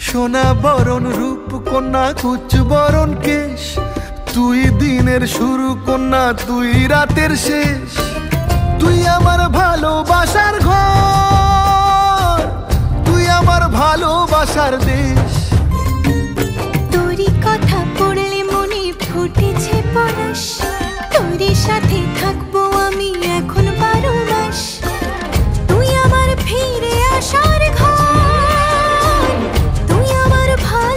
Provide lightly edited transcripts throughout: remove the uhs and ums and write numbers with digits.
সোনা বরণ রূপ কন্যা কুচ বরণ কেশ, তুই দিনের শুরু কন্যা তুই রাতের শেষ। তুই আমার ভালোবাসার ঘর, তুই আমার ভালোবাসার দেশ। তোরই কথা পড়লে মনে ফুটেছে পরশ, তোরই সাথে থাকবো আমি এখন 12 মাস। তুই আমার ফিরে আসার ঘর, তুই আমার ভাই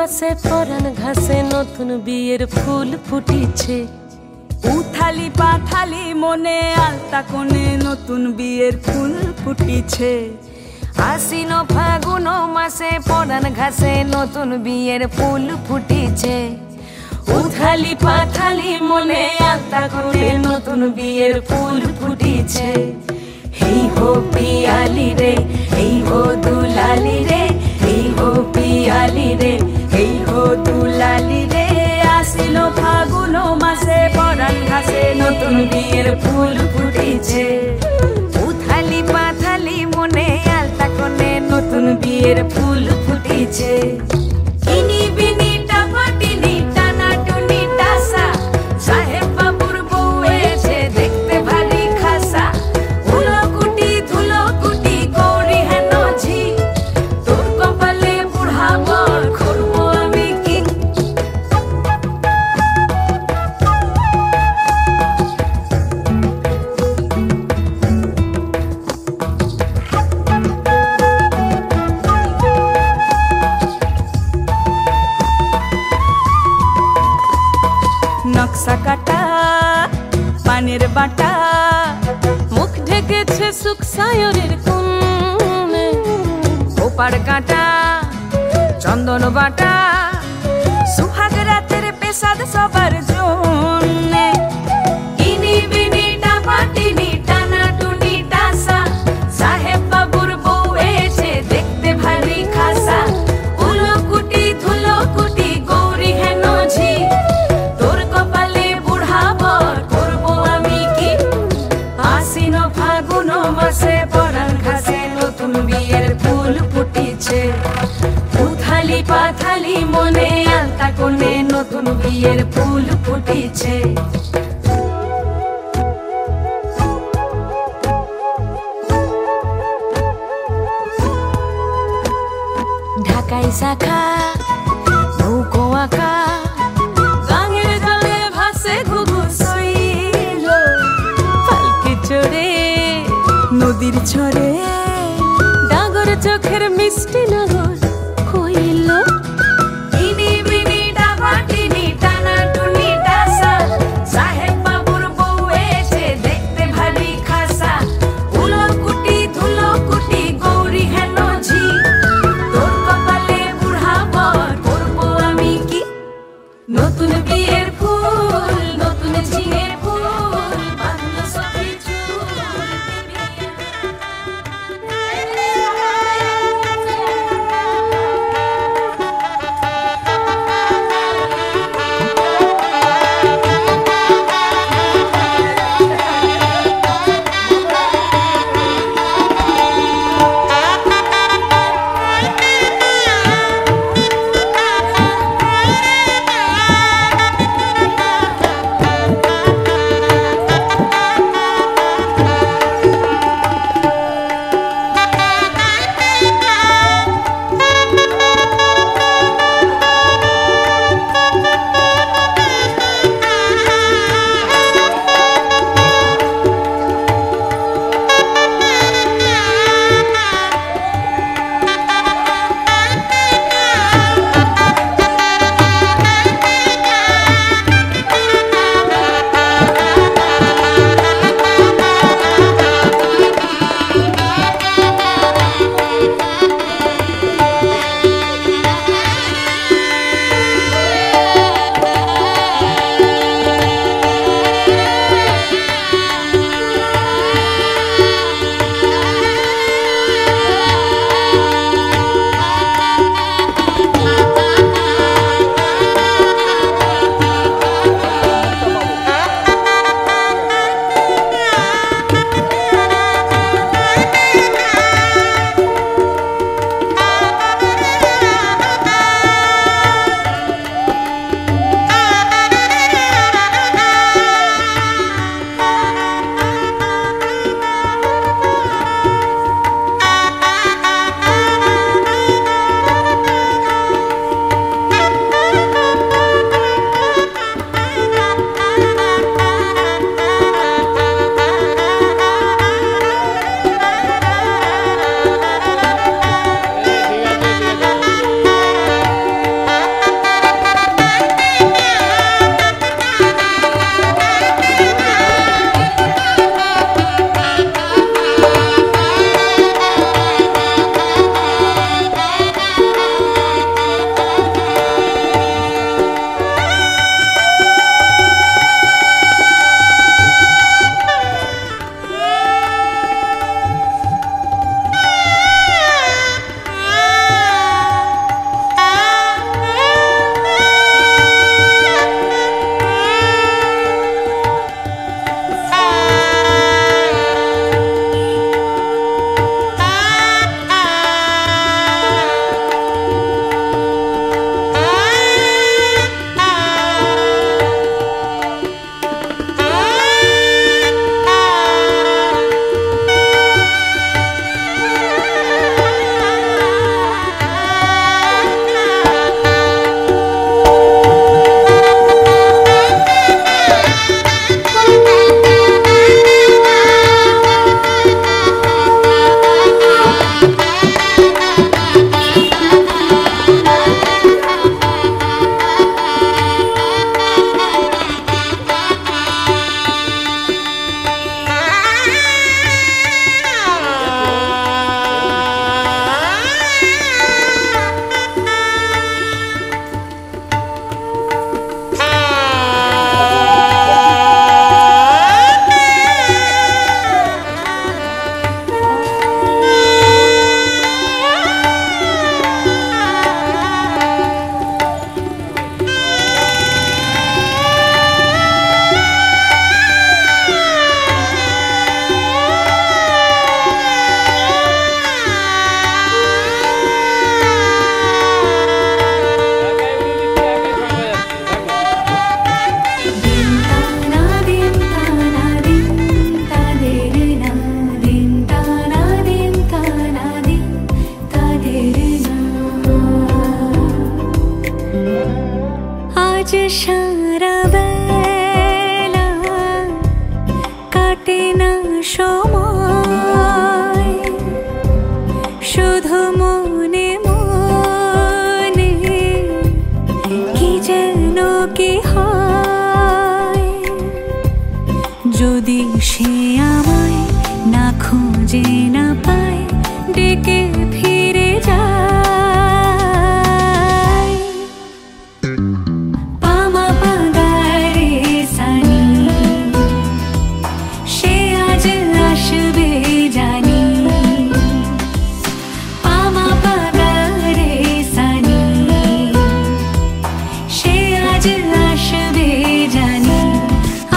মাসে পরাণ ঘাসে নতুন বিয়ের ফুল ফুটিছে। উথালি পাথালি মনে আলতা কোণে নতুন বিয়ের ফুল ফুটিছে। আশ্বিন ফাগুন মাসে পরাণ ঘাসে নতুন বিয়ের ফুল ফুটিছে। উথালি পাথালি মনে আলতা কোণে নতুন বিয়ের ফুল ফুটিছে। হেই হো পিয়ালি রে, হেই হো দুলালি রে, হেই হো পিয়ালি রে, হেই হো দুলালি রে। আসিল ফাগুন মাসে পরাণ ঘাসে নতুন বিয়ের ফুল ফুটিছে। উথালি পাথালি মনে আলতা কোণে নতুন বিয়ের ফুল ফুটিছে। ইনি বিনি টাপাটিনি টানা টুনি টাসা, সাহেব বাবুর বউ এসে দেখতে ভারী খাসা। ধুলো কুটি গৌরী হেন ঝি, তোর কপালে বুড়া বর করবো আমি কি। নকশা কাটা পানের বাটা, মুখ ঢেকেছে সুখ সায়রের কোণে। ওপার কাটা চন্দন বাটা, সুহাগ রাতের পেশাদ সবার জন্যে। ইনি বিনি টাপাটিনি টানা টুনি টাসা, সাহেব বাবুর বউ এসে দেখতে ভারী খাসা। ধুলো কুটি গৌরী হেন ঝি, তোর কপালে বুড়া বর করবো আমি কি। আশ্বিন ফাগুন মাসে পরাণ ঘাসে নতুন বিয়ের ফুল ফুটিছে। উথালি পাথালি মনে আলতা কোণে নতুন বিয়ের ফুল ফুটিছে। ঢাকাই শাখা নৌকো আঁকা, গাঙের জলে ভাসে ঘুঘু শৈল। পালকি চড়ে নদীর ছড়ে ডাগর চোখের মিষ্টি নগর কইল। ইনি বিনি টাপাটিনি টানা টুনি টাসা, সাহেব বাবুর বউ এসে দেখতে ভারী খাসা। ধুলো কুটি গৌরী হেন ঝি, তোর কপালে বুড়া বর করবো আমি কি। নতুন বিয়ের ফুল নতুন ঝিঙে ফুল, বাঁধলো সখী চুল। সারা বেলা কাটে না সময়, শুধু মনে মনে কি যেন কি হয়। যদি সে আমায় না খুঁজে না পায়, ডেকে ফিরে যায়। পামা পাগারে সানি, সে আজ আসবে জানি। পামা পাগারে সানি, সে আজ আসবে জানি।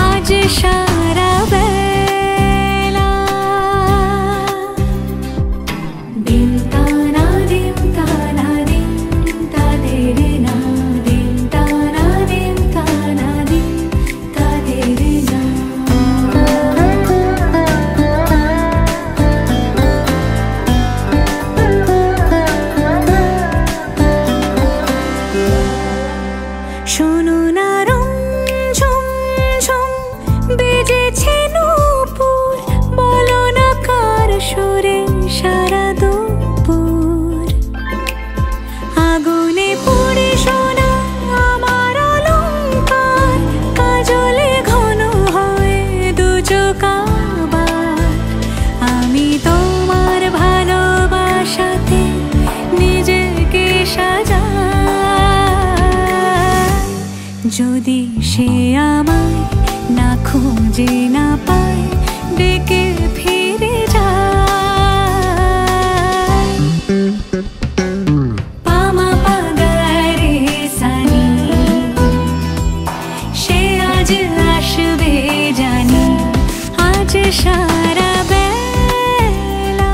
আজ সারা বেলা দিন তানা দিন তানা দিন তাদের না, দিন তানা দিন তানা দিন তাদের না। শোনো না রং ঝুম ঝুম বেজেছে নূপুর, বলো না কার সুরে সারা দুপুর। আগুনে পুড়ে সোনা আমার অলংকার, কাজলে ঘন হয় দু চোখ আবার। আমি তোমার ভালোবাসাতে নিজেকে সাজাই। যদি সে আমায় না খুঁজে না পায়, ডেকে ফিরে যায়। পামা পাগারে সানি, সে আজ আসবে জানি। আজ সারা বেলা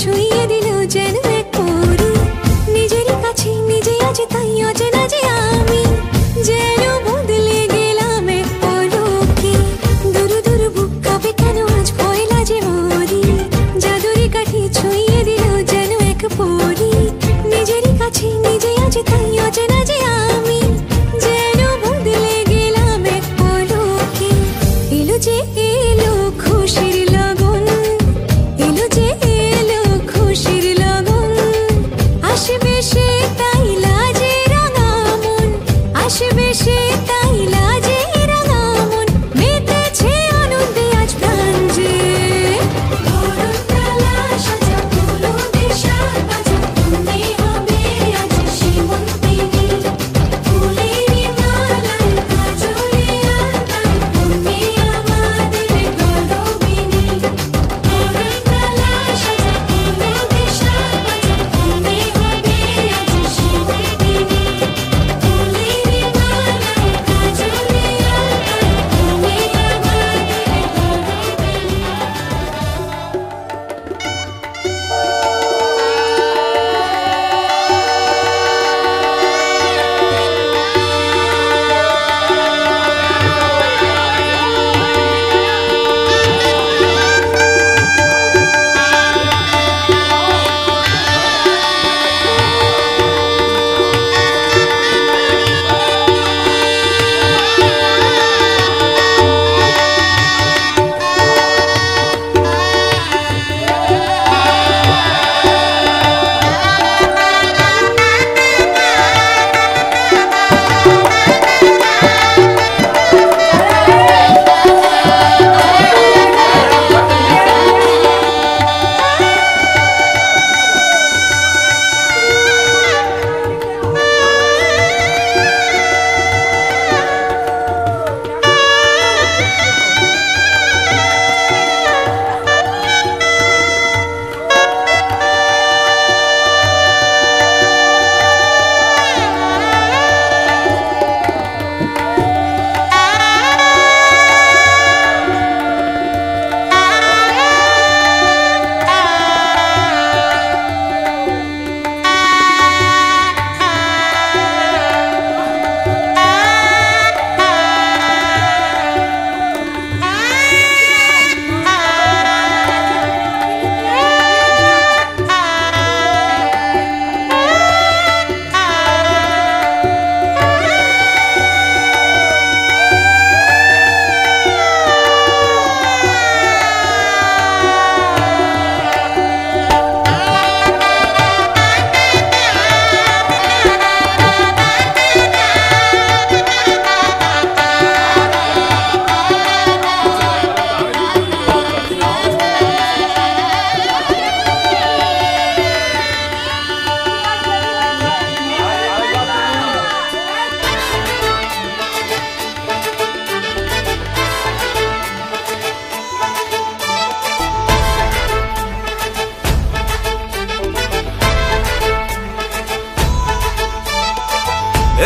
ছুঁয়ে দিল যেন এক পরী। নিজেরই কাছে নিজে আজ তাই অচেনা যে আমি, যেন বদলে গেলাম এক পলকে। দূর দূর বুক কাঁপে কেন আজ ভয় লাজে মরি। জাদুরি কাঠি ছুঁয়ে দিল যেন এক পরী। নিজেরই কাছে নিজে আজ তাই অচেনা যে আমি, যেন বদলে গেলাম এক পলকে। এলো যে এলো খুশির লগন, এলো যে এলো খুশির লগন। আসবে সে তাই লাজে রাঙা মন, আসবে সে তাই লাজে রাঙা মন। মেতেছে আনন্দে আজ প্রাণ যে। বরণডালা সাজা ফুলদের সাজা, তুমি হবে আজ সীমন্তিনী। ফুলেরই মালায় কাজলে আলতায়, তুমি আমাদের গৌরবিনী। বরণডালা সাজা ফুলদের সাজা, তুমি হবে আজ সীমন্তিনী। ফুলেরই মালায় কাজলে আলতায়, তুমি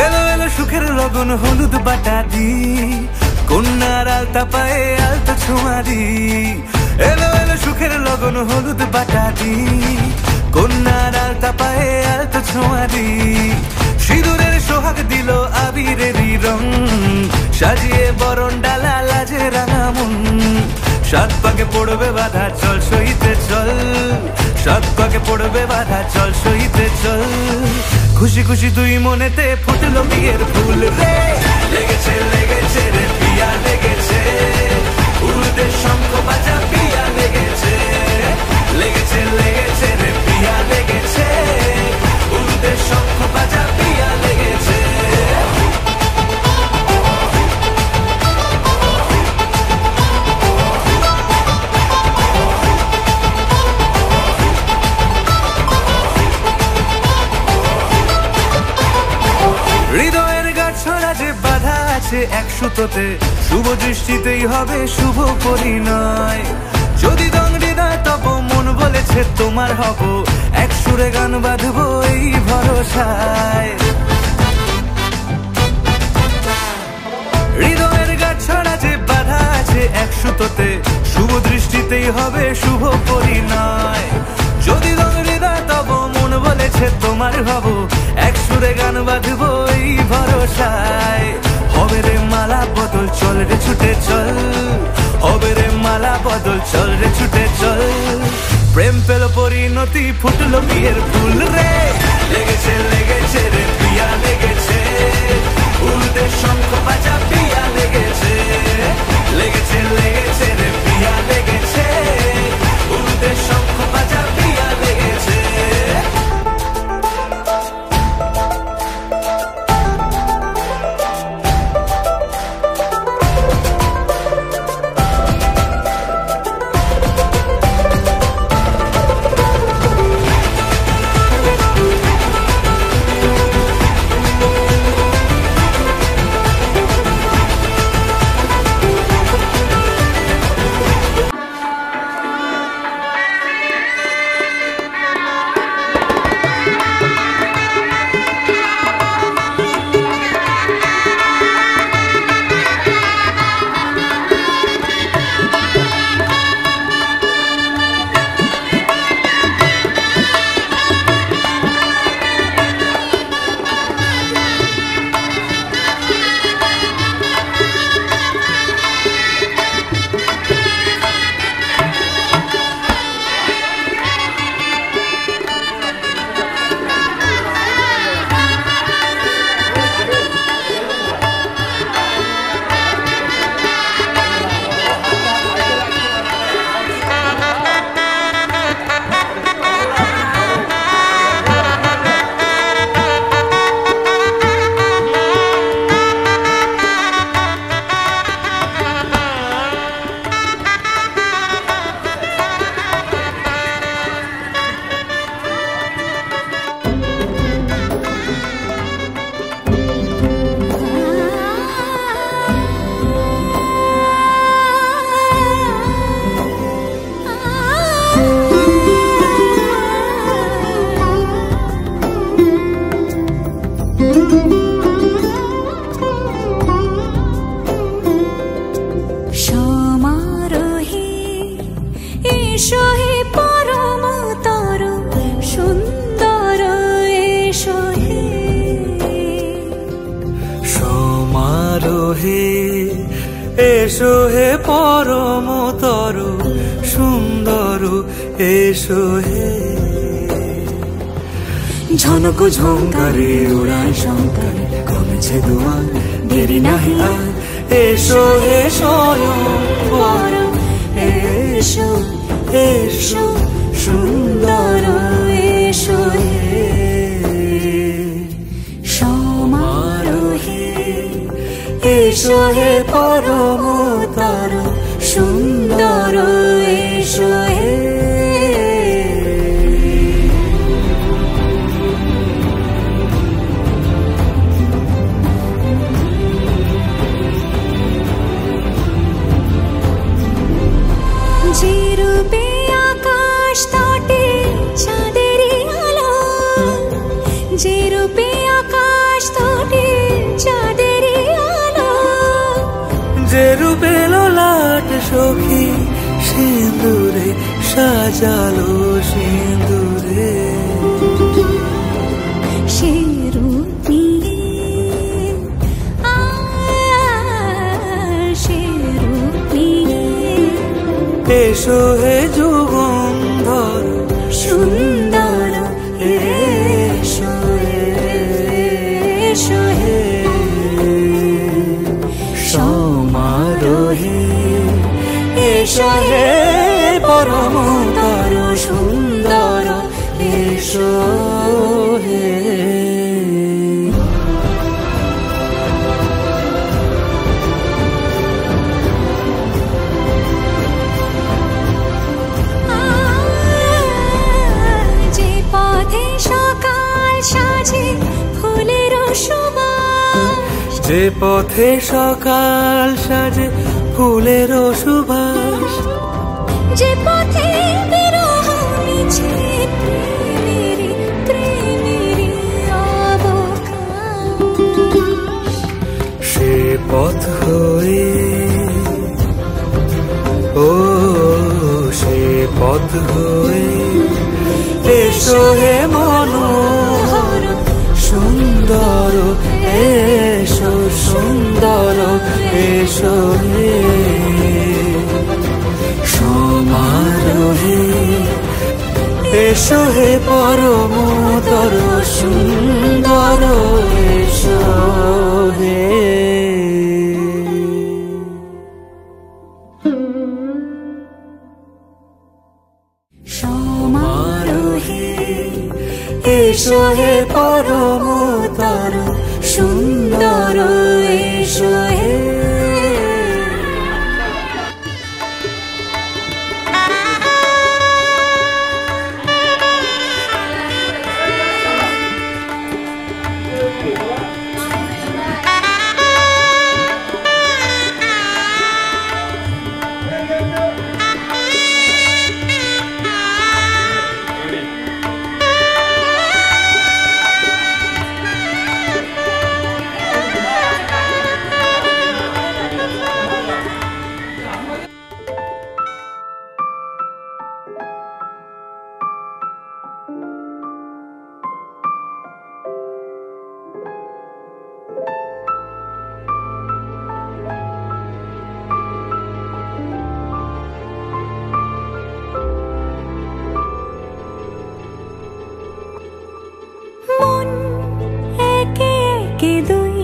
এলো এলো সুখের লগন হলুদ বাটা দি, কন্যার আলতা পায়ে আলতা ছোঁয়া দি। এলো এলো সুখের লগন হলুদ বাটা দি, কন্যার আলতা পায়ে আলতা ছোঁয়া দি। সিঁদুরের সোহাগ দিল আবিরেরই রং, সাজিয়ে বরণ ডালা লাজে রাঙা মন। সাত পাকে পড়বে বাধা চল সইতে চল, সাত পাকে পড়বে বাধা চল সইতে চল। খুশি খুশি দুই মনেতে ফুটলো বিয়ের ফুল রে। লেগেছে লেগেছে রে পিয়া লেগেছে, উড়তে শঙ্খ বাজা পিয়া লেগেছে। লেগেছে লেগেছে রে পিয়া লেগেছে, উড়তে শঙ্খ বাজা পিয়া লেগেছে। হৃদয়ের গাছড়া যে বাধা আছে এক সুতোতে, শুভ দৃষ্টিতেই হবে শুভ পরিণয়। যদি দংডিদা তব মন বলেছে তোমার হব, এক সুরে গান বাঁধবো এই ভরসায়। হৃদয়ের গাছড়া যে বাধা আছে এক সুতোতে, শুভ দৃষ্টিতেই হবে শুভ পরিণয়। যদি পার হব, এক সুরে গান বাঁধবো এই ভরসায়। হবে রে মালা বদল, চল রে ছুটে চল, হবে রে মালা বদল, চল রে ছুটে চল। প্রেম পেল পরিণতি, ফুটলো বিয়ের ফুল রে, লেগেছে লেগেছে রে পিয়া লেগেছে, উল্টে শঙ্খ বাজা পিয়া লেগেছে, লেগেছে লেগেছে রে পিয়া লেগেছে, উল্টে শঙ্খ বাজা পিয়া লেগেছে। এসো হে পরমতর সুন্দর, এসো হে ঝনক ঝঙ্কারে উড়ায় শঙ্কারে, কমেছে দুয়ার দেরি নাহি আর, এসো হে স্বয়ং পরম, এসো এসো সুন্দর, এসো হে সমারোহে, এসো হে পরমতর সুন্দর, এসো হে যে রূপে আকাশ তটে চাঁদেরই আলো, যে রূপে আকাশ তটে চাঁদেরই আলো, যে রূপে ললাট সখী সিঁদুরে সাজালো সিঁদুরে, সে রূপ নিয়ে সে রূপ নিয়ে এসো হে যুগন্ধর সুন্দর, এসো এসো হে সমারোহে, এসো হে পরমতর সুন্দর, এসো হে যে পথে সকাল সাজে ফুলের সুবাস, যে পথে সকাল সাজে ফুলের সুবাস, যে পথে বিরহ মিছে প্রেমেরই প্রেমেরই অবকাশ, সে পথ হয়ে ও সে পথ হয়ে এসো হে মনোহর সুন্দর এসো সুন্দর এসো হে সমারোহে এসো হে পরমতর সুন্দর এসো হে সমারোহে এসো হে পরমতর সুন্দর এসো হে মন একে একে দুই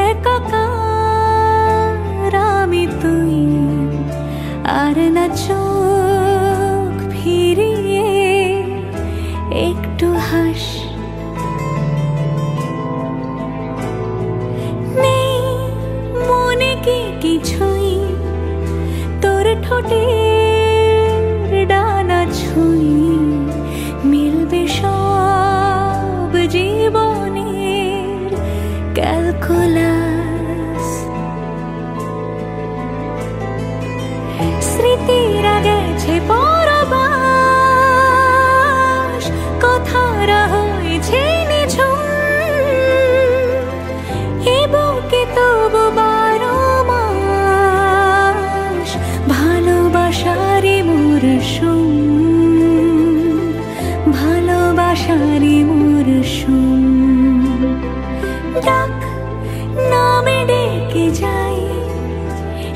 একাকার আমি তুই আর না চোখ ফিরিয়ে একটু হাস নেই মনে কি কিছুই তোর ঠোঁটের ডানা ছুঁই মিলবে সব জীবনের ক্যালকুলাস স্মৃতিরা গেছে পরবাস কথারা হয়েছে নিঝুম এ বুকে তবু 12 মাস ভালোবাসারই মরশুম ভালোবাসারই মরশুম ডাক নামে ডেকে যাই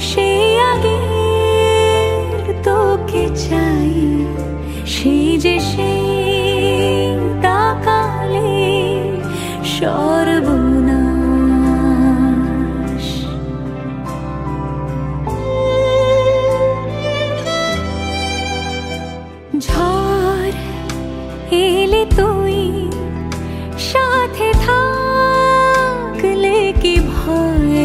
সে আগের তোকে চাই সেই যে সেই তাকালে সর্বনাশ ঝড় এলে তুই সাথে থাকলে কি ভয়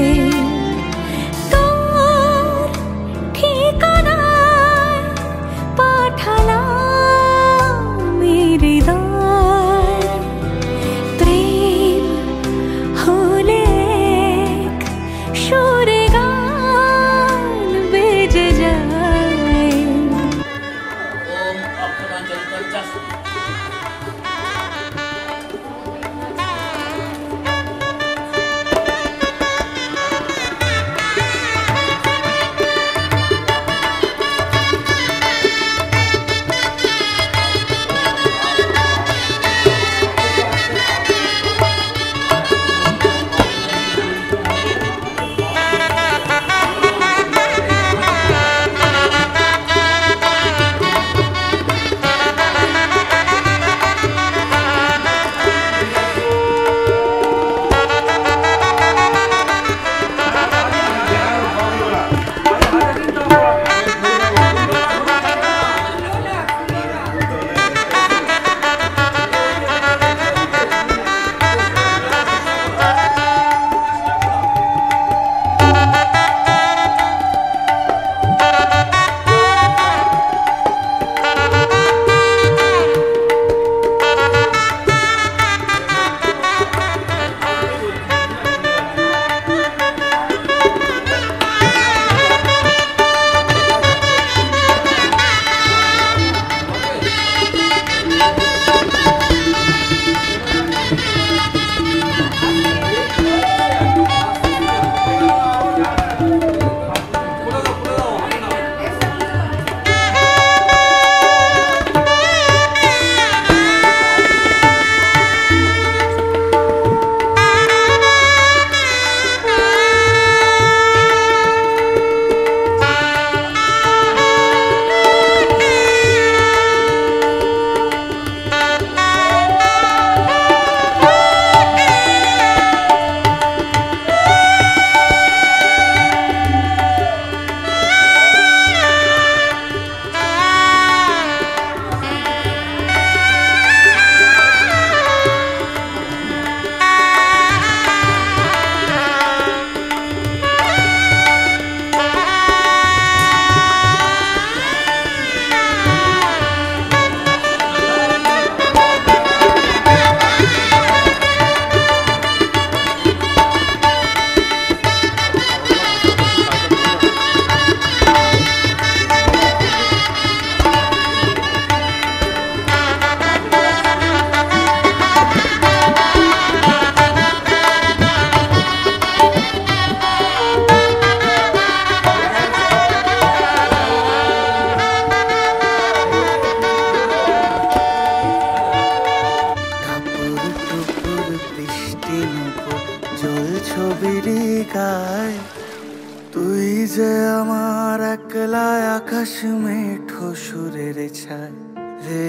আমার একলা আকাশ মেঠো সুরের ছায় রে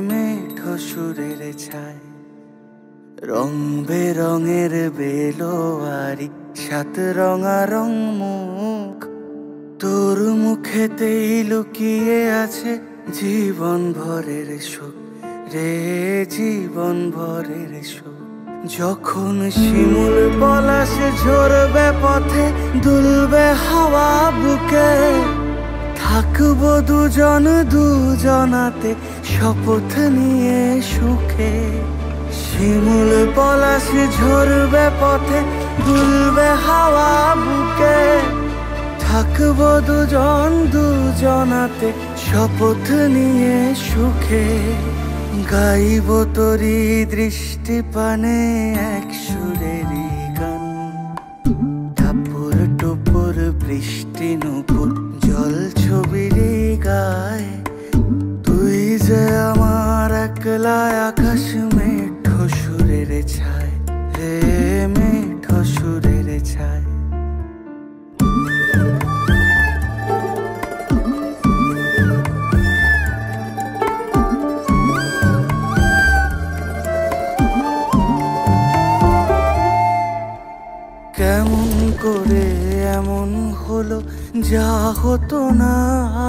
মেঠো সুরের ছায় রং বেরঙের বেলোয়ারি সাত রঙা রং মুখ তোর মুখেতেই লুকিয়ে আছে জীবন ভরের সুখ রে জীবন ভরের সুখ যখন শিমুল পলাশে ঝরবে পথে দুলবে হাওয়া বুকে থাকবো দুজন দুজনাতে শপথ নিয়ে সুখে শিমুল পলাশে ঝরবে পথে দুলবে হাওয়া বুকে থাকবো দুজন দুজনাতে শপথ নিয়ে সুখে গাইব তোরি দৃষ্টি পানে এক সুরেরই গান টাপুর টুপুর বৃষ্টি নুপুর জল ছবিরই গায় তুই যে আমার একলা আকাশ মেঠো সুরের ছায় রে মেঠো সুরের ছায় কেমন করে এমন হলো যা হতো না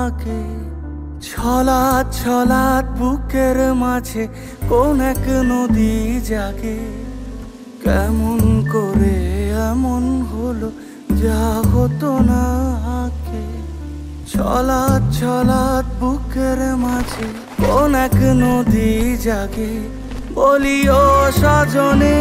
আগে ছলাৎ ছলাৎ বুকের মাঝে কোন এক নদী জাগে কেমন করে এমন হলো যা হতো না আগে ছলাৎ ছলাৎ বুকের মাঝে কোন এক নদী জাগে বলি ও সজনে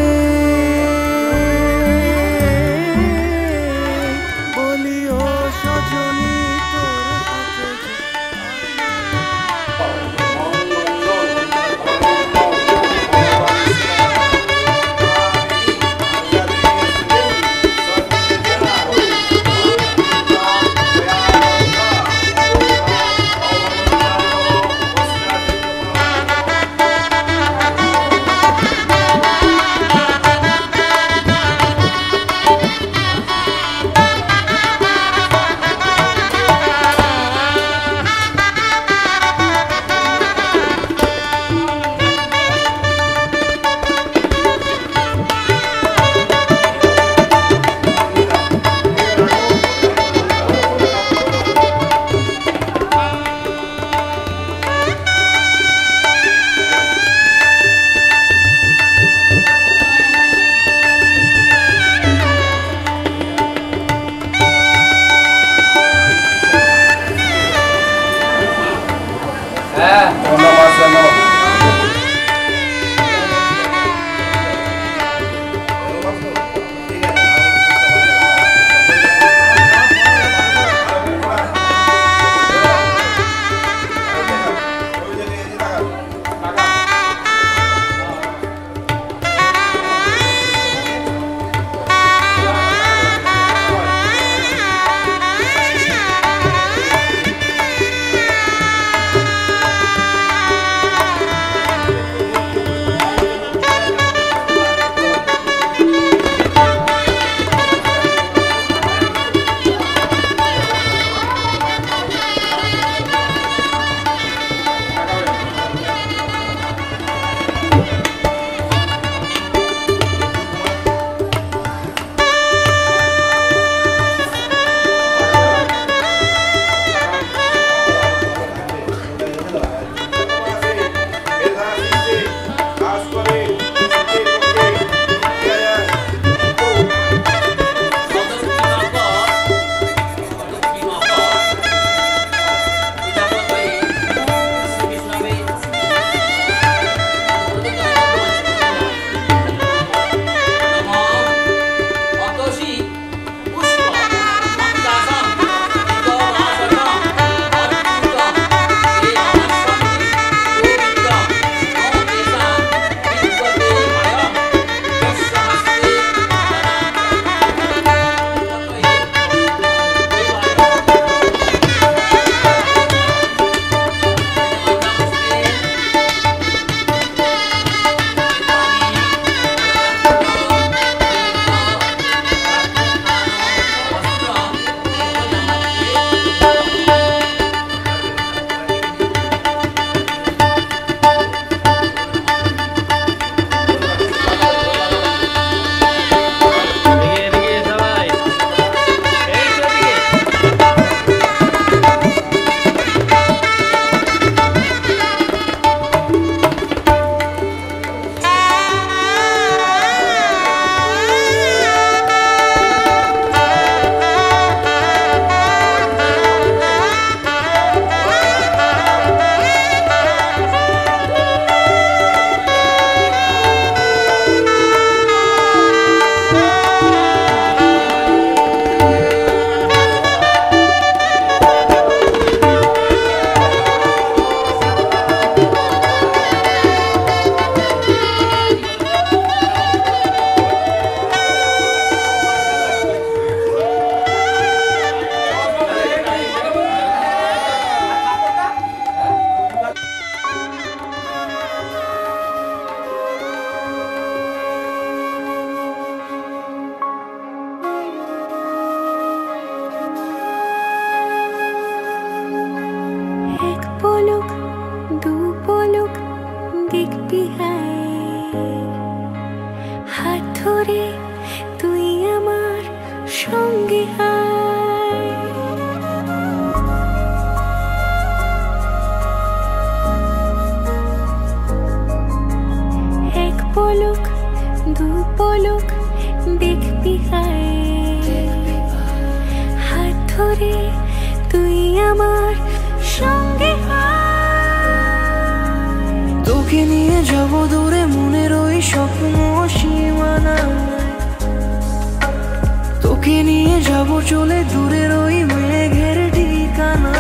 যাব চলে দূরের ওই মেঘের ঠিকানা।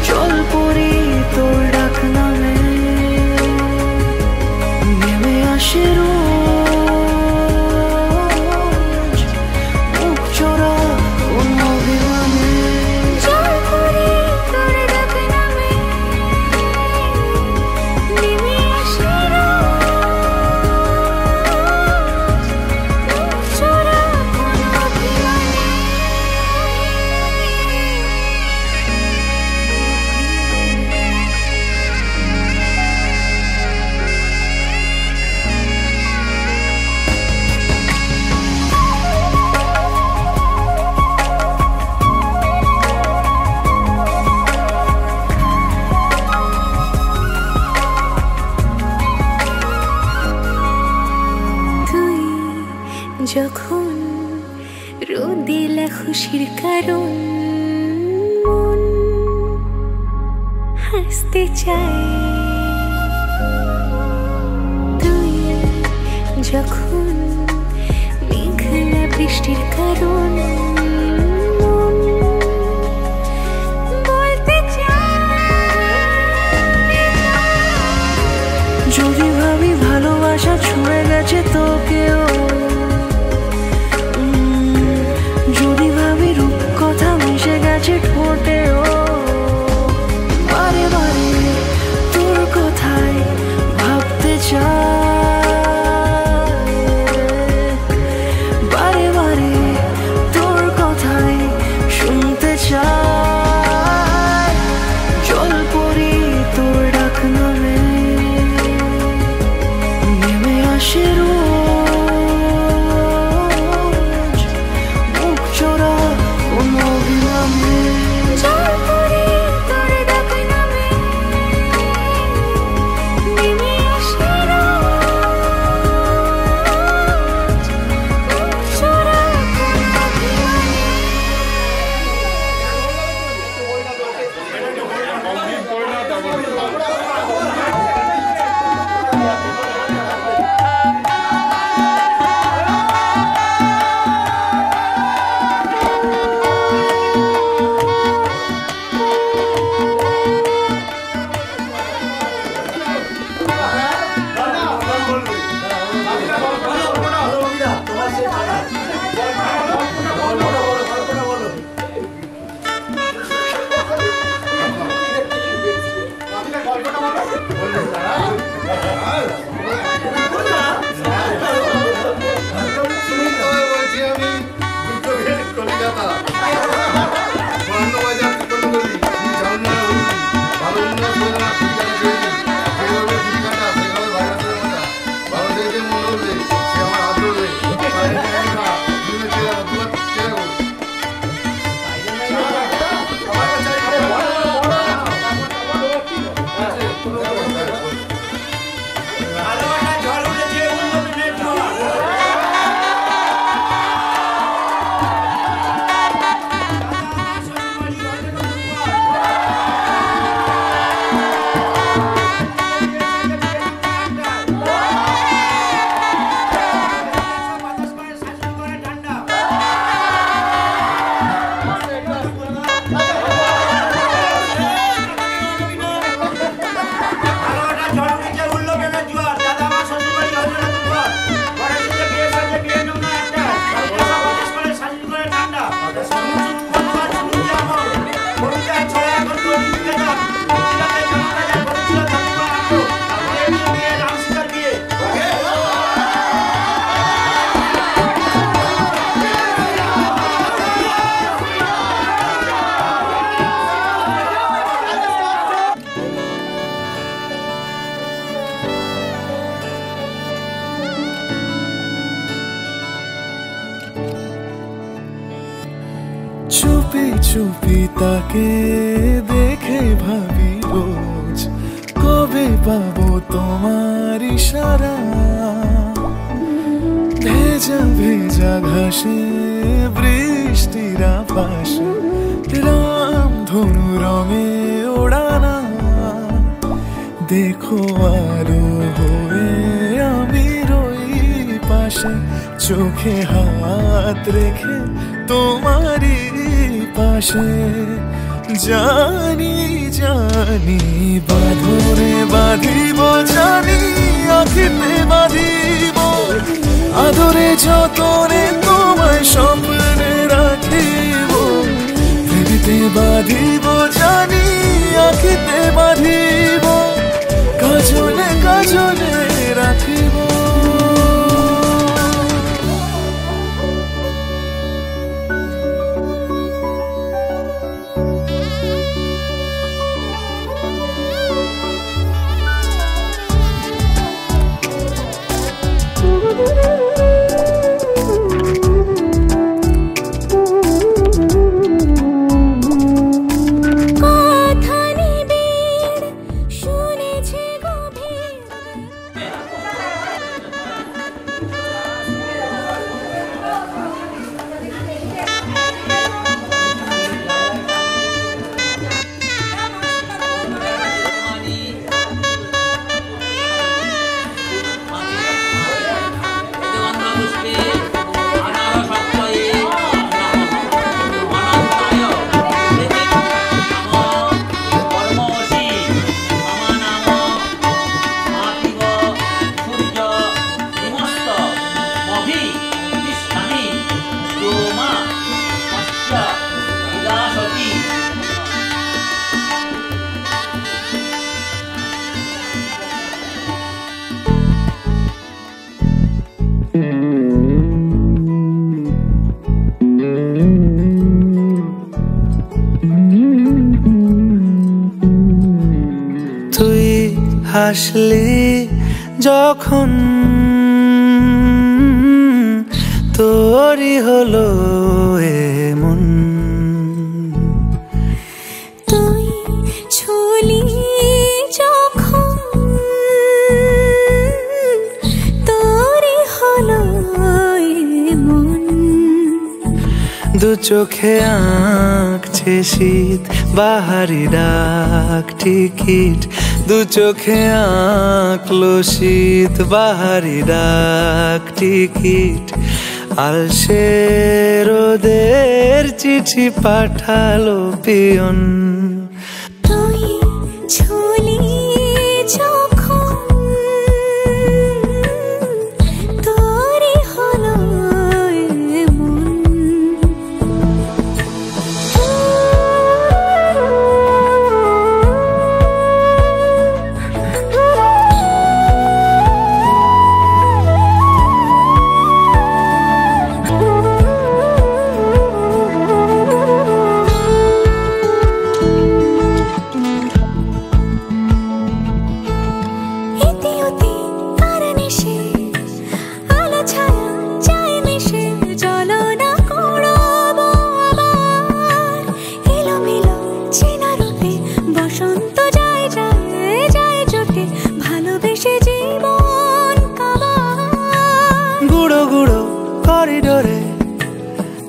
জল পরি তোর ডাক নামে নেমে আসে রোজ মুখ চোরা কোন অভিমানে। জল পরি তোর ডাক নামে নেমে আসে রোজ মুখ চোরা কোন অভিমানে। তুই যখন রোদেলা খুশির কারণ মন হাসতে চায়। তুই যখন মেঘলা বৃষ্টির কারণ মন বলতে চায়। যদি ভাবি ভালোবাসা ছুঁয়ে গেছে তোকেও, যদি ভাবি রূপ কথা মিশে গেছে ঠোঁটেও, বারে বারে তোর কথাই ভাবতে চাই, বারে বারে তোর কথাই শুনতে চাই। জল পরি তোর ডাক নামে নেমে আসে রোজ মুখ চোরা কোন অভিমানে। জল পরি তোর ডাক নামে নেমে আসে রোজ মুখ চোরা কোন অভিমানে। চুপি চুপি তাকে দেখে ভাবি রোজ কবে পাবো তোমার ইশারা। ভেজা ভেজা ঘাসে বৃষ্টির আভাসে রাম ধনু রঙে ওড়ানা। দেখো আলো হয়ে আমি রই পাশে। বসে চোখে হাত রেখে তোমারই পাশে জানি জানি বাঁধরে বাঁধিব জানি আখিতে বাঁধিব আদরে যতনে তোমায় স্বপ্নে রাখিব হৃদিতে বাঁধিব জানি আখিতে বাঁধিব কাজলে কাজলে রাখিব হাসলি যখন তোরই হলো এমন তুই ছুলি যখন তোরই হলো এমন দু চোখে আঁকছে শীত বাহারি ডাক টিকিট দু চোখে আঁকলো শীত বাহারি ডাক টিকিট আলসে রোদের চিঠি পাঠালো পিয়ন তুই ছুলি যখন তোরই হলো এমন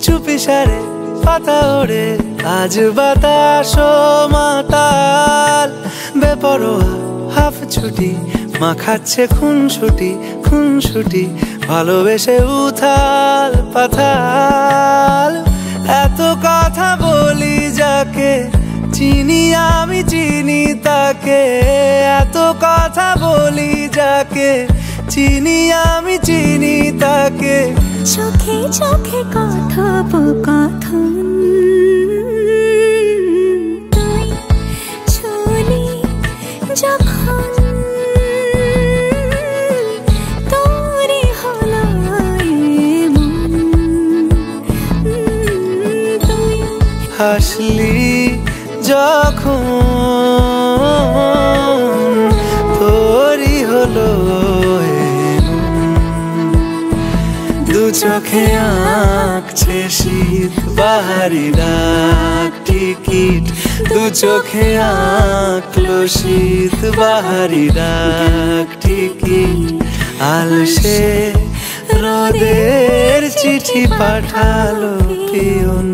চুপিসারে পাতা ওড়ে আজ বাতাস মাতাল বেপরোয়া হাফ ছুটি মাখাচ্ছে খুনসুটি ভালোবেসে উথাল পাথাল এত কথা বলি যাকে চিনি আমি চিনি তাকে এত কথা বলি যাকে চিনি আমি চিনি তাকে চোখে চোখে কথোপকথন তুই ছুলি যখন তোরই হলো এমন তুই হাসলি যখন তোরই হলো দু চোখে আঁকছে শীত বাহারি ডাক টিকিট দু চোখে আঁকলো শীত বাহারি ডাক টিকিট আলসে রোদের চিঠি পাঠালো পিয়ন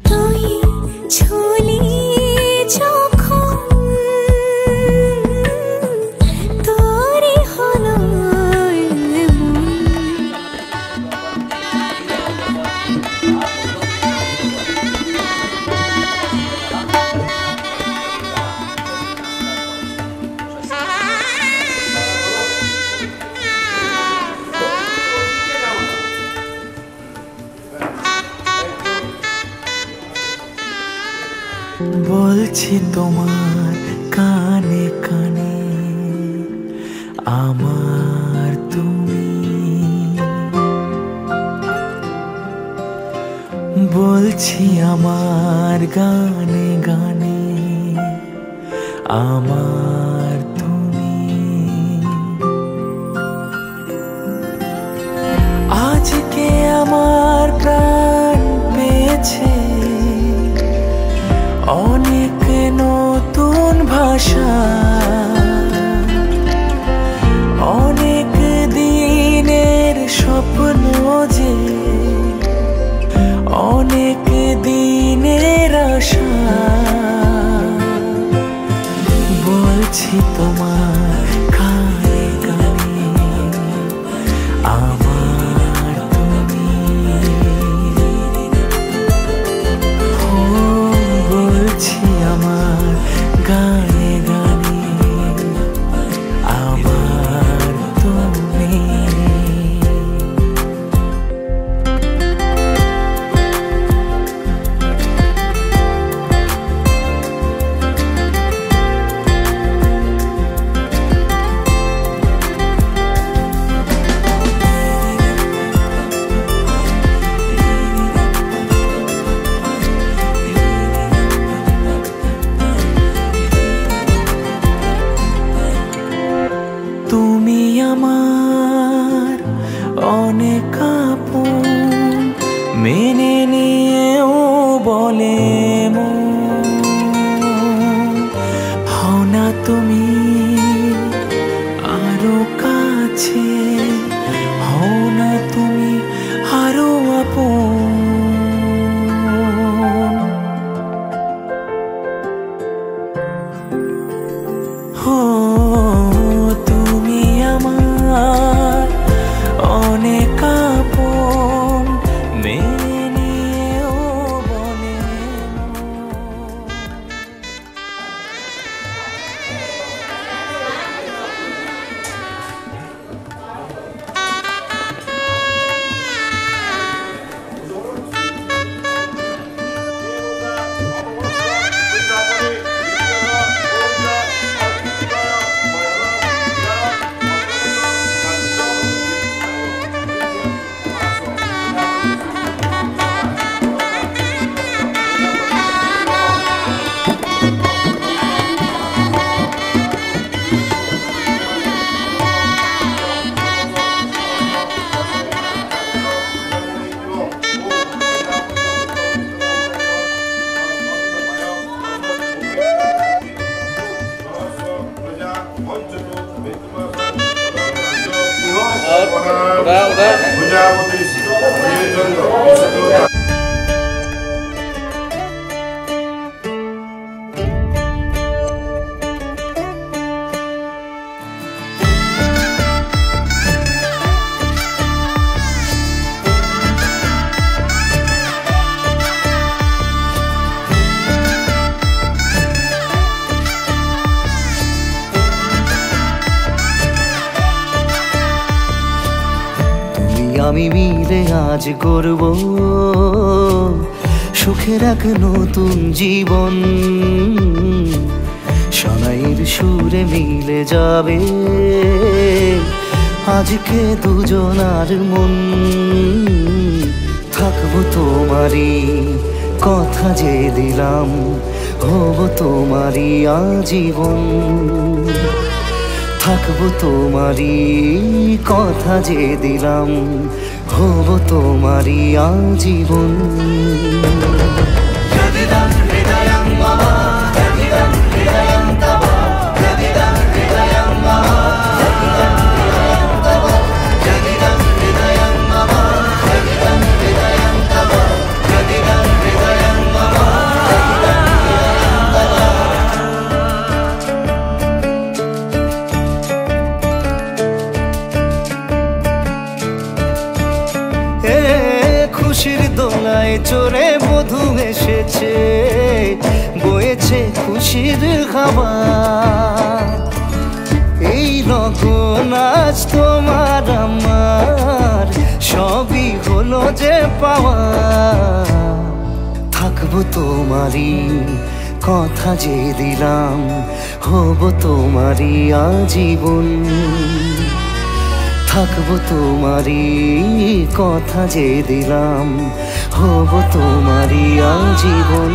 তুই ছুলি যখন তোরই হলো বলছি তোমার কানে কানে আমার তুমি, বলছি আমার গানে গানে আমার তুমি। আজকে আমার প্রাণ পেয়েছে অনেক নতুন ভাষা, অনেক দিনের স্বপ্ন যে অনেক দিনের আশা। বলছি তোমার কানে কানে আমার তুমি, বলছি আমার গানে গানে আমার তুমি। তুমি আমার অনেক আপন, মেনে নিয়েও বলে মন। হও না তুমি আরো কাছে, হও না তুমি আরো আপন। তুমি আমার অনেক আপন, মেনে নিয়েও বলে আমি মিলে আজ গড়ব সুখের এক নতুন জীবন। শোনাইয়ের সুরে মিলে যাবে আজকে দুজনার মন। থাকবো তোমারই কথা যে দিলাম, হব তোমারই আজীবন। থাকবো তোমারই কথা যে দিলাম, হব তোমারই আজীবন। খুশির দোলায় চড়ে বধূ এসেছে, বয়েছে খুশির খাবার। এই লগন আজ তোমার আমার সবই হলো যে পাওয়া। থাকবো তোমারই কথা যে দিলাম হব তোমারই আজীবন, থাকবো তোমারই কথা যে দিলাম হব তোমারই আজীবন।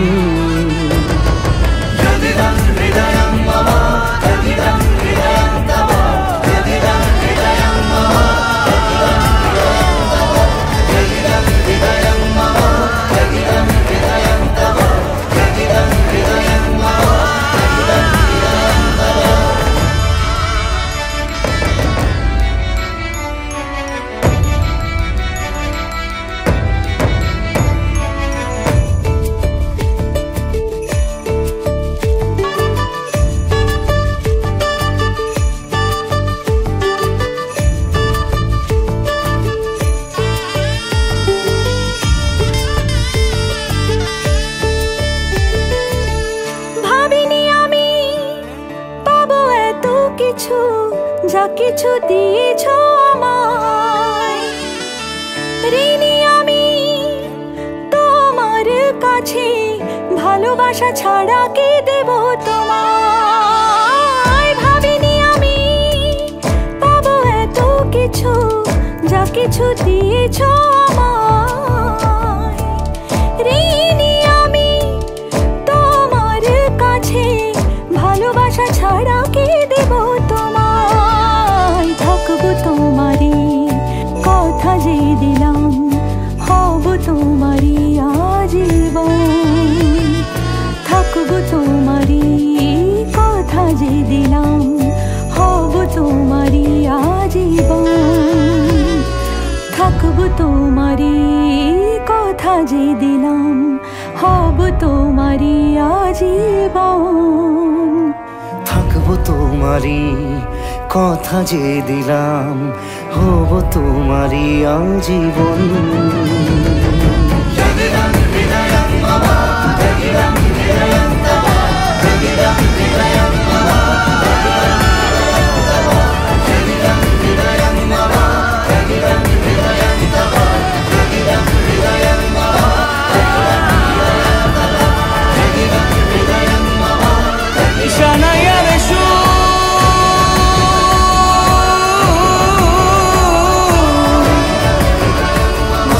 যা কিছু দিয়েছ আমায়, ঋণী আমি তোমার কাছে, ভালোবাসা ছাড়া কি দেব তোমায়। ভাবিনি আমি পাবো এত কিছু, যা কিছু দিয়েছ আমায়, ঋণী আমি তোমার কাছে, ভালোবাসা ছাড়া কি দেব তোমায়। থাকবো তোমারই কথা যে দিলাম হব তোমারই আজীবন, থাকবো তোমারই কথা যে দিলাম হব তোমারই আজীবন, থাকবো তোমারই কথা যে দিলাম হব তোমারই আজীবন, থাকবো তোমারই কথা যে দিলাম হব তোমারই আজীবন।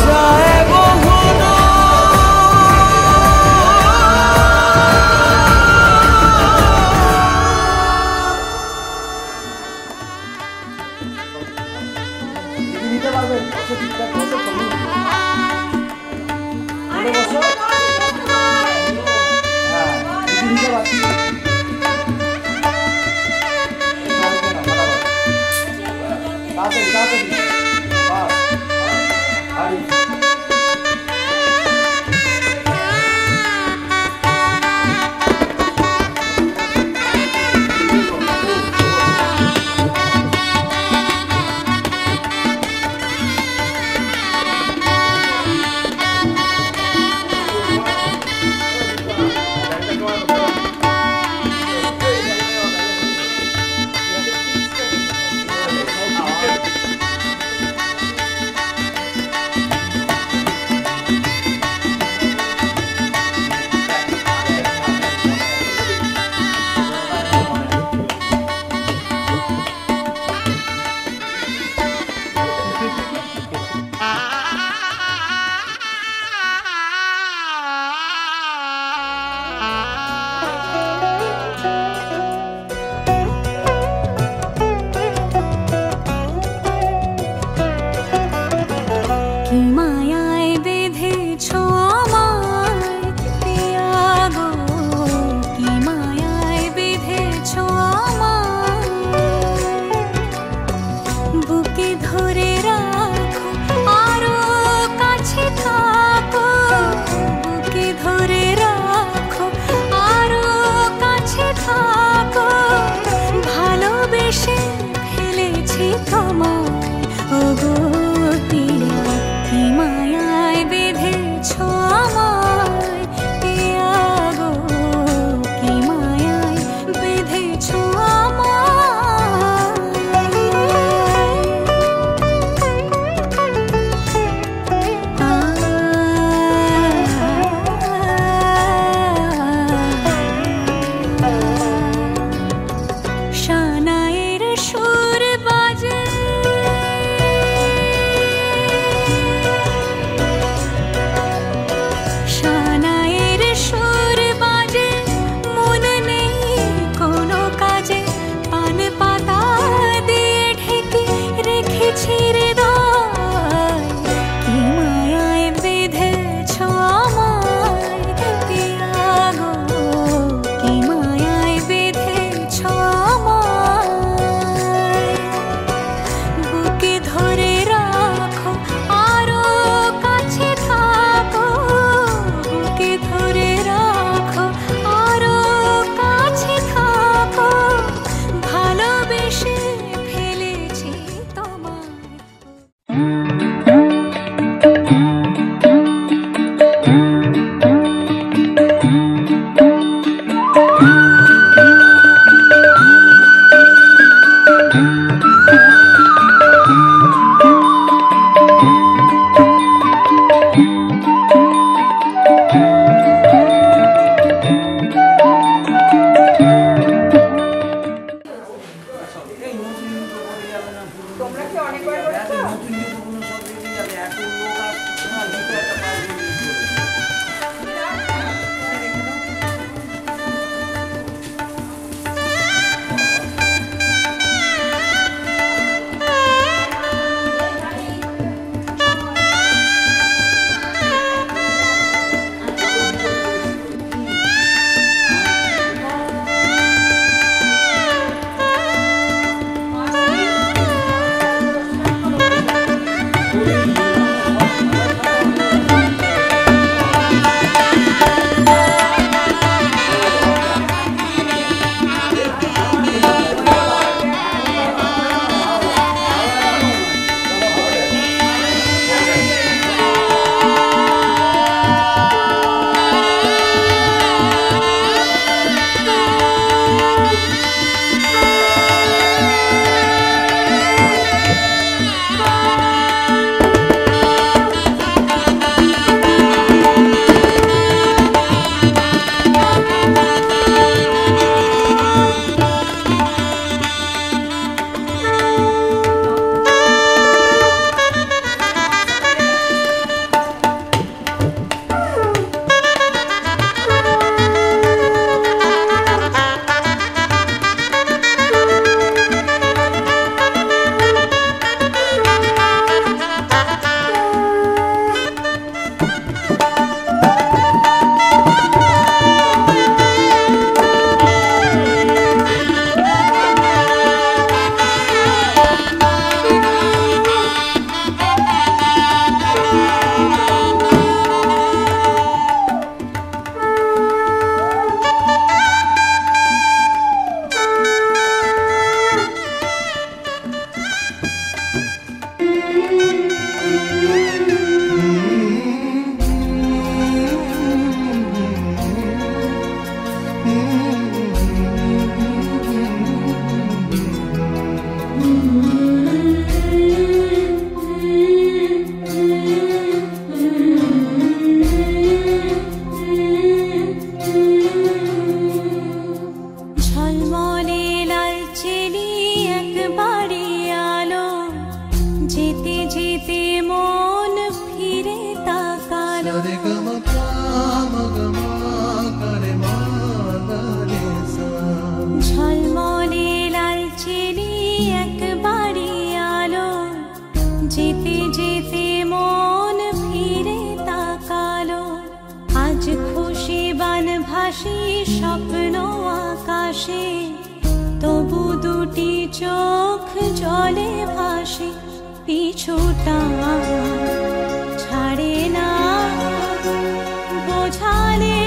जाए ভাসি স্বপ্ন আকাশে, তবু দুটি চোখ জলে ভাসে, পিছুটা ছাড়ে না, বোঝালে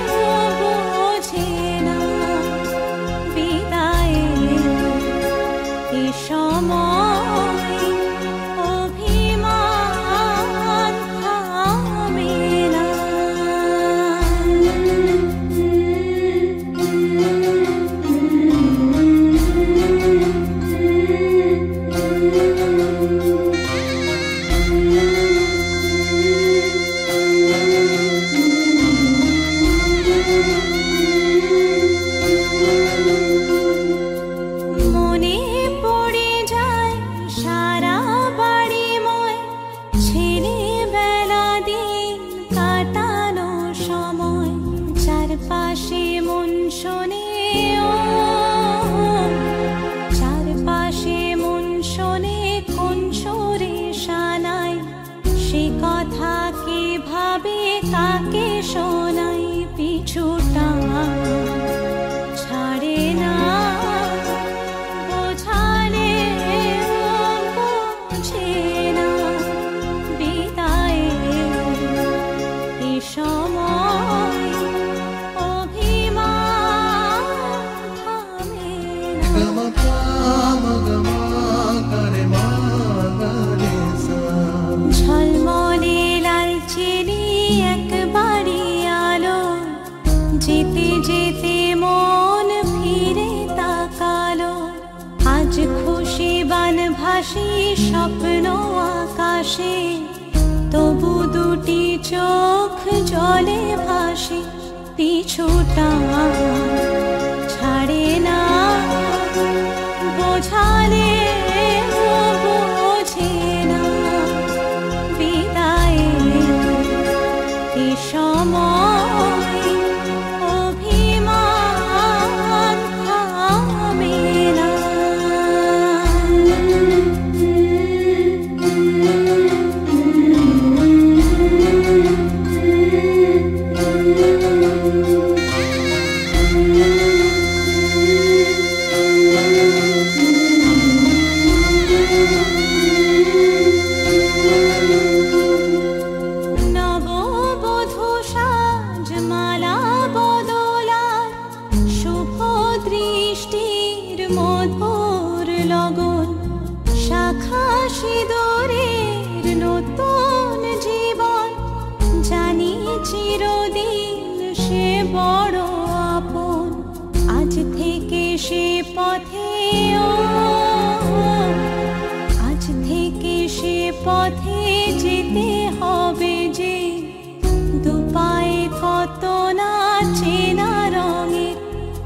বোঝে না, বিদায় এ সময় অভিমান থামে না। মনে পড়ে যায় সারা বাড়িময় ছেলেবেলা দিন কাটানো সময়, চারপাশে মন শোনে ও, চারপাশে মন শোনে কোন সুরে শানাই, সে কথা কে ভাবে কাকে শোনাই, পিছুটা ছাড়ে না, বোঝালে বোঝে না, বিদায় এ সময় অভিমান থামে না। ঝলমলে লাল চিনি একবারই আলো, যেতে যেতে মন ফিরে তাকালো, আজ খুশি বান ভাসি স্বপ্ন আকাশে, তবু দুটি চোখ জলে ভাসে, পিছুটা ছাড়ে না, বোঝালে বোঝে না, বিদায় এ সময় অভিমান থামে না। নববধূ সাজমালা বদলার, শুভ দৃষ্টির মধুর লগন, শাখা সিঁদুরের নতুন জীবন, জানি চিরদিন সে বড় আপন, আজ থেকে সে পথে ও, আজ থেকে সে পথে যেতে হবে যে, দুপায়ে কত না চেনা রঙের,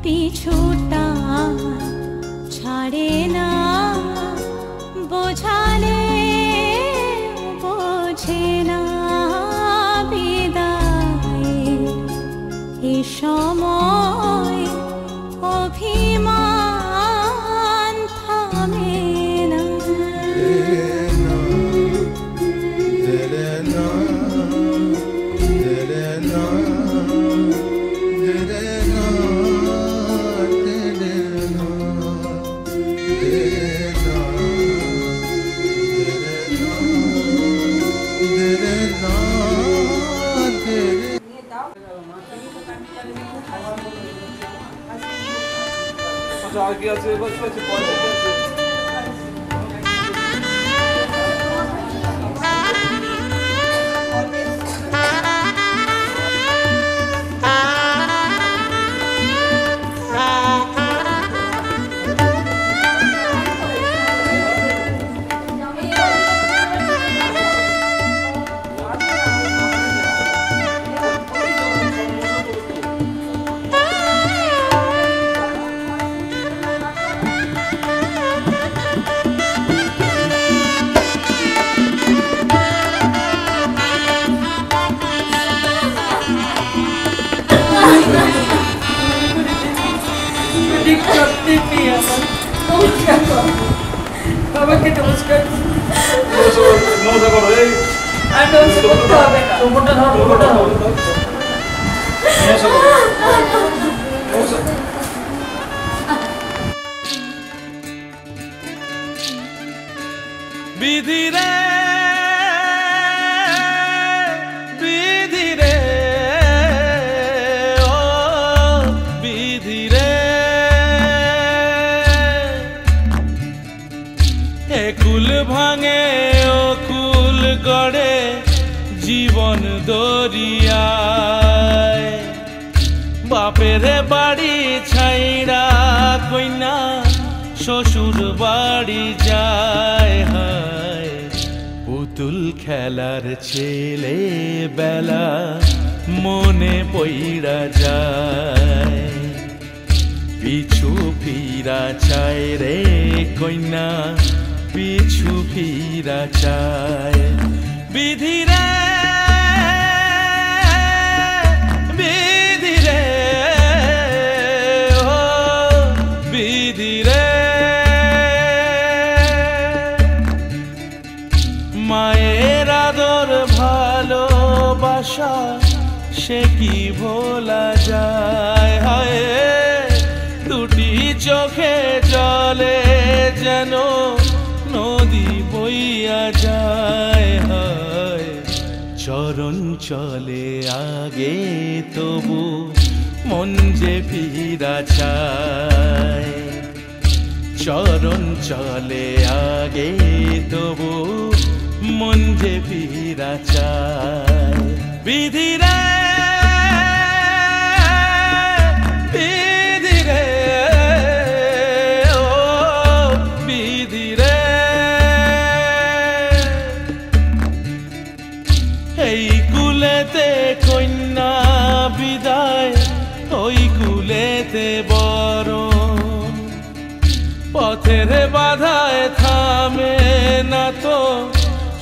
পিছুটা ছাড়ে না, বোঝালে বোঝে না, বিদায় এ সময় অভিমান থামে না। আগে আছে এবার আছে পয়সা আছে। বাবাকে নমস্কার নমস্কার করো এই আর নমস্কার করতে হবে না। নমস্কার করো। বিধি রে বিধি রে ও বিধি রে একুল ভাঙে ও কুল গড়ে জীবন দরিয়ায় বাপের বাড়ি ছাইড়া কইনা শ্বশুর বাড়ি যায় হায় পুতুল খেলার ছেলে বেলা মনে পইড়া যায় পিছু ফিরা চায় রে কইনা পিছু ফিরা চায় বিধি রে বিধি রে ও বিধি রে মায়ের আদর ভালোবাসা সে কি ভোলা যায় হায় দুটি চোখে জলে যেন নদী বইয়া যায় হায় চরণ চলে আগে তবু মন যে ফিরা চায় চরণ চলে আগে তবু মন যে ফিরা চায় বিধি রে বিধি রে ও বিধি রে এই কুলেতে কন্যা বিদায় ওই কুলেতে বরণ পথের বাধায় থামে না তো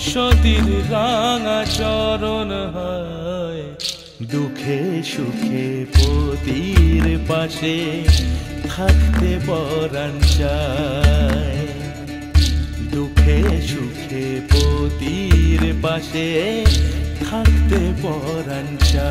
সতীর রাঙা চরণ হয় দুঃখে সুখে পতির পাশে থাকতে পরাণ চায় দুঃখে সুখে পতির পাশে থাকতে পরাণ চায়।